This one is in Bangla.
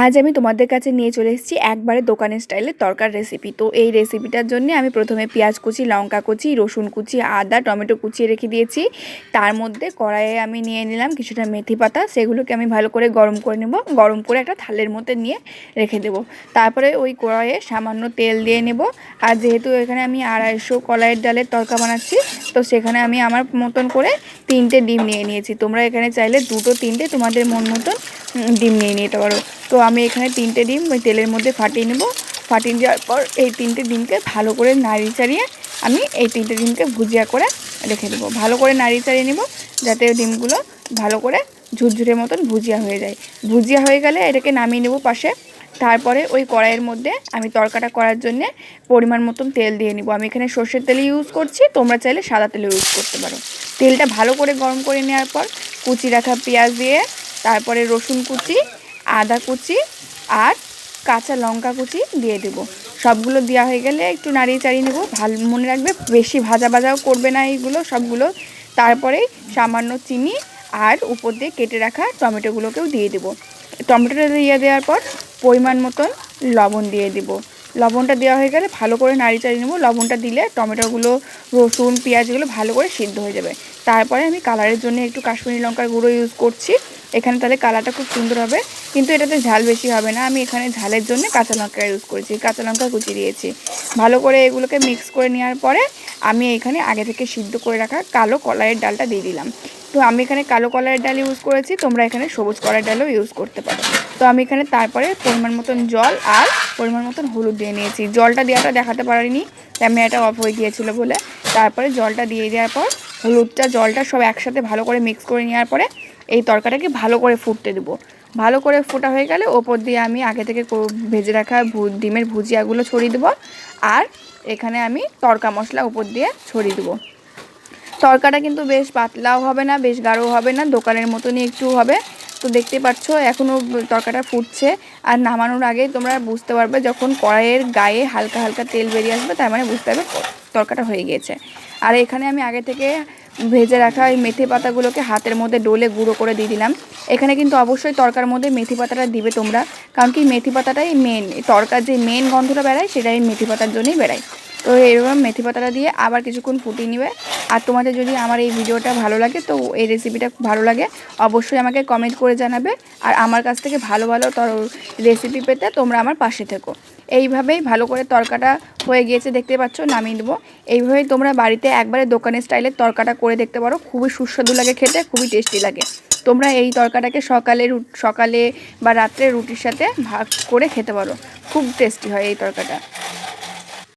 আজ আমি তোমাদের কাছে নিয়ে চলে এসেছি একবারে দোকানের স্টাইলের তরকার রেসিপি। তো এই রেসিপিটার জন্য আমি প্রথমে পেঁয়াজ কুচি, লঙ্কা কুচি, রসুন কুচি, আদা, টমেটো কুচিয়ে রেখে দিয়েছি। তার মধ্যে কড়াইয়ে আমি নিয়ে নিলাম কিছুটা মেথি পাতা, সেগুলোকে আমি ভালো করে গরম করে নেব। গরম করে একটা থালের মধ্যে নিয়ে রেখে দেবো। তারপরে ওই কড়াইয়ে সামান্য তেল দিয়ে নেব। আর যেহেতু এখানে আমি 250 কলাইয়ের ডালের তরকা বানাচ্ছি, তো সেখানে আমি আমার মতন করে 3টে ডিম নিয়ে নিয়েছি। তোমরা এখানে চাইলে 2টো 3টে তোমাদের মন মতন ডিম নিয়ে নিতে পারো। তো আমি এখানে 3টে ডিম ওই তেলের মধ্যে ফাটিয়ে নেব। ফাটিয়ে দেওয়ার পর এই 3টে ডিমকে ভালো করে নাড়িয়ে চাড়িয়ে আমি এই 3টে ডিমকে ভুজিয়া করে রেখে দেবো। ভালো করে নাড়িয়ে চাড়িয়ে নেব যাতে ডিমগুলো ভালো করে ঝুরঝুরে মতন ভুজিয়া হয়ে যায়। ভুজিয়া হয়ে গেলে এটাকে নামিয়ে নেব পাশে। তারপরে ওই কড়াইয়ের মধ্যে আমি তরকাটা করার জন্যে পরিমাণ মতন তেল দিয়ে নিব। আমি এখানে সর্ষের তেল ইউজ করছি, তোমরা চাইলে সাদা তেল ইউজ করতে পারো। তেলটা ভালো করে গরম করে নেওয়ার পর কুচি রাখা পেঁয়াজ দিয়ে, তারপরে রসুন কুচি, আদা কুচি আর কাঁচা লঙ্কা কুচি দিয়ে দেবো। সবগুলো দেওয়া হয়ে গেলে একটু নাড়িয়ে চাড়িয়ে নেবো। ভালো মনে রাখবে বেশি ভাজা ভাজাও করবে না এইগুলো সবগুলো। তারপরেই সামান্য চিনি আর উপর দিয়ে কেটে রাখা টমেটোগুলোকেও দিয়ে দেবো। টমেটোটা দিয়ে দেওয়ার পর পরিমাণ মতন লবণ দিয়ে দেবো। লবণটা দেওয়া হয়ে গেলে ভালো করে নাড়িয়ে চাড়িয়ে নেবো। লবণটা দিলে টমেটোগুলো, রসুন, পেঁয়াজগুলো ভালো করে সিদ্ধ হয়ে যাবে। তারপরে আমি কালারের জন্য একটু কাশ্মীরি লঙ্কার গুঁড়ো ইউজ করছি এখানে, তাহলে কালারটা খুব সুন্দর হবে। কিন্তু এটাতে ঝাল বেশি হবে না, আমি এখানে ঝালের জন্য কাঁচা লঙ্কা ইউজ করেছি, কাঁচা লঙ্কা কুচি দিয়েছি। ভালো করে এগুলোকে মিক্স করে নেওয়ার পরে আমি এখানে আগে থেকে সিদ্ধ করে রাখা কালো কলাইয়ের ডালটা দিয়ে দিলাম। তো আমি এখানে কালো কলাইয়ের ডাল ইউজ করেছি, তোমরা এখানে সবুজ কলাইয়ের ডালও ইউজ করতে পারো। তো আমি এখানে তারপরে পরিমাণ মতন জল আর পরিমাণ মতন হলুদ দিয়ে নিয়েছি। জলটা দেওয়াটা দেখাতে পারিনি, ক্যামেরাটা অফ হয়ে গিয়েছিলো বলে। তারপরে জলটা দিয়ে দেওয়ার পর হলুদটা, জলটা সব একসাথে ভালো করে মিক্স করে নেওয়ার পরে এই তরকাটাকে ভালো করে ফুটতে দেবো। ভালো করে ফোটা হয়ে গেলে ওপর দিয়ে আমি আগে থেকে ভেজে রাখা ডিমের ভুজিয়াগুলো ছড়িয়ে দেবো। আর এখানে আমি তড়কা মশলা উপর দিয়ে ছড়িয়ে দেবো। তরকাটা কিন্তু বেশ পাতলাও হবে না, বেশ গাঢ়ও হবে না, দোকানের মতনই একটু হবে। তো দেখতে পাচ্ছ এখনও তরকাটা ফুটছে। আর নামানোর আগে তোমরা বুঝতে পারবে যখন কড়াইয়ের গায়ে হালকা হালকা তেল বেরিয়ে আসবে, তার মানে বুঝতে পারবে তরকাটা হয়ে গিয়েছে। আর এখানে আমি আগে থেকে ভেজে রাখা ওই মেথি পাতাগুলোকে হাতের মধ্যে ডলে গুঁড়ো করে দিয়ে দিলাম। এখানে কিন্তু অবশ্যই তরকার মধ্যে মেথি পাতাটা দিবে তোমরা, কারণ কি মেথি পাতাটাই মেন, তরকার যে মেন গন্ধটা বেড়ায় সেটাই মেথি পাতার জন্যই বেড়ায়। তো এরকম মেথি পাতাটা দিয়ে আবার কিছুক্ষণ ফুটিয়ে নেবে। আর তোমাদের যদি আমার এই ভিডিওটা ভালো লাগে, তো এই রেসিপিটা ভালো লাগে, অবশ্যই আমাকে কমেন্ট করে জানাবে। আর আমার কাছ থেকে ভালো ভালো রেসিপি পেতে তোমরা আমার পাশে থেকো। এইভাবেই ভালো করে তরকাটা হয়ে গিয়েছে, দেখতে পাচ্ছ, নামিয়ে দেবো। এইভাবেই তোমরা বাড়িতে একবারে দোকানের স্টাইলের তরকাটা করে দেখতে পারো, খুবই সুস্বাদু লাগে খেতে, খুবই টেস্টি লাগে। তোমরা এই তরকাটাকে সকালে বা রাত্রে রুটির সাথে ভাগ করে খেতে পারো, খুব টেস্টি হয় এই তরকাটা।